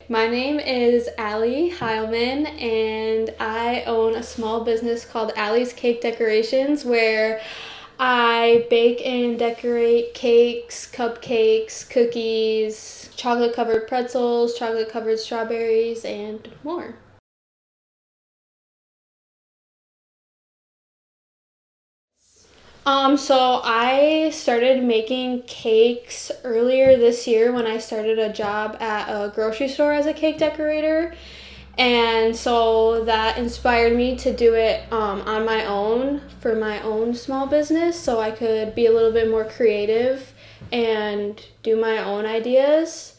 My name is Allie Heilman, and I own a small business called Allie's Cake Decorations, where I bake and decorate cakes, cupcakes, cookies, chocolate covered pretzels, chocolate covered strawberries, and more. So I started making cakes earlier this year when I started a job at a grocery store as a cake decorator. And so that inspired me to do it on my own for my own small business so I could be a little bit more creative and do my own ideas.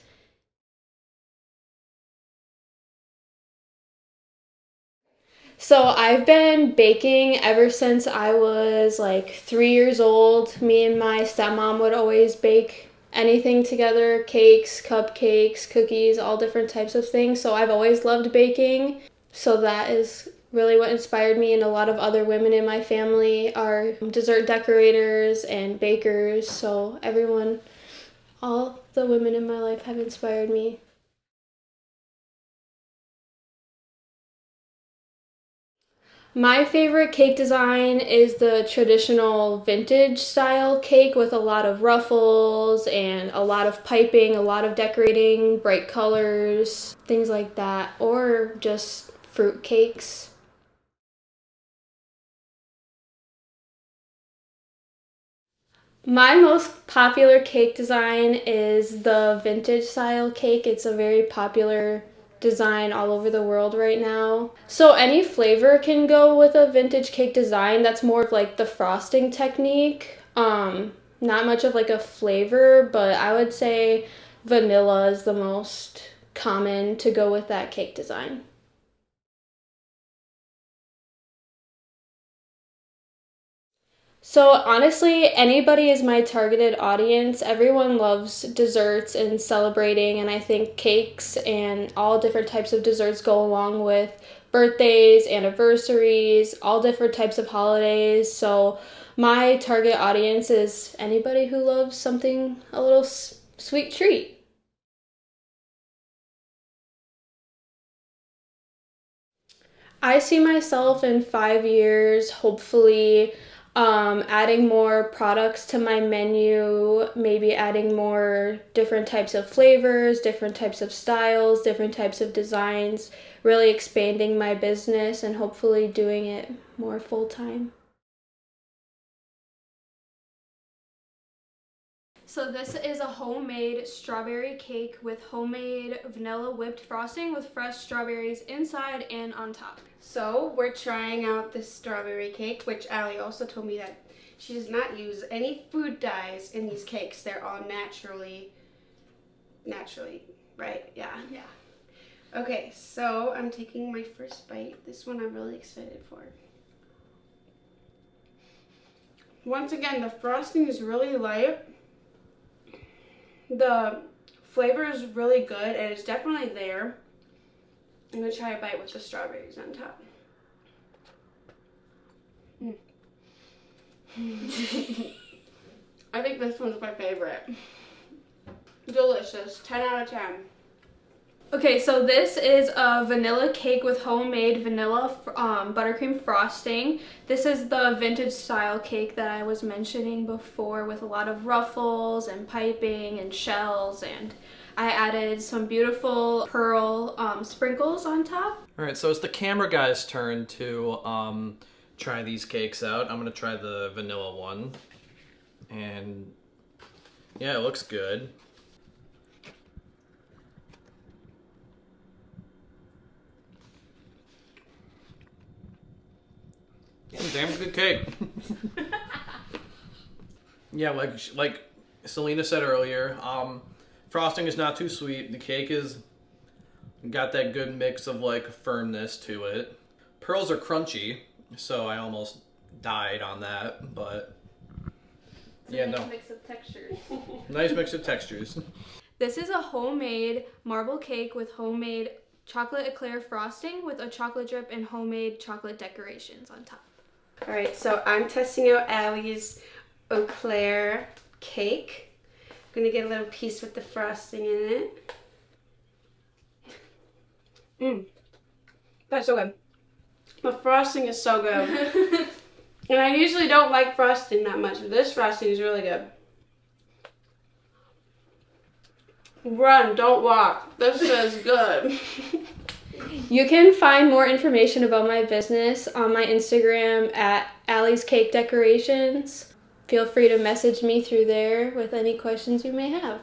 So I've been baking ever since I was like 3 years old. Me and my stepmom would always bake anything together, cakes, cupcakes, cookies, all different types of things. So I've always loved baking. So that is really what inspired me, and a lot of other women in my family are dessert decorators and bakers. So everyone, all the women in my life have inspired me. My favorite cake design is the traditional vintage style cake with a lot of ruffles and a lot of piping, a lot of decorating, bright colors, things like that, or just fruit cakes. My most popular cake design is the vintage style cake. It's a very popular design all over the world right now. So any flavor can go with a vintage cake design. That's more of like the frosting technique. Not much of like a flavor, but I would say vanilla is the most common to go with that cake design. So honestly, anybody is my targeted audience. Everyone loves desserts and celebrating, and I think cakes and all different types of desserts go along with birthdays, anniversaries, all different types of holidays. So my target audience is anybody who loves something a little sweet treat. I see myself in 5 years, hopefully, adding more products to my menu, maybe adding more different types of flavors, different types of styles, different types of designs, really expanding my business and hopefully doing it more full time. So this is a homemade strawberry cake with homemade vanilla whipped frosting with fresh strawberries inside and on top. So we're trying out this strawberry cake, which Allie also told me that she does not use any food dyes in these cakes. They're all naturally, right? Yeah. Yeah. Okay, so I'm taking my first bite. This one I'm really excited for. Once again, the frosting is really light. The flavor is really good, and it's definitely there. I'm gonna try a bite with the strawberries on top. I think this one's my favorite. Delicious. 10 out of 10. Okay, so this is a vanilla cake with homemade vanilla buttercream frosting. This is the vintage style cake that I was mentioning before with a lot of ruffles and piping and shells, and I added some beautiful pearl sprinkles on top. All right, so it's the camera guy's turn to try these cakes out. I'm gonna try the vanilla one, and yeah, it looks good. Damn good cake. Yeah, like Selena said earlier, frosting is not too sweet. The cake is got that good mix of like firmness to it. Pearls are crunchy, so I almost died on that, but yeah, Nice no. mix of textures. Nice mix of textures. This is a homemade marble cake with homemade chocolate eclair frosting with a chocolate drip and homemade chocolate decorations on top. All right, so I'm testing out Allie's Eau Claire cake. I'm gonna get a little piece with the frosting in it. That's so good. The frosting is so good. And I usually don't like frosting that much, but this frosting is really good. Run, don't walk. This is good. You can find more information about my business on my Instagram at Allie's Cake Decorations. Feel free to message me through there with any questions you may have.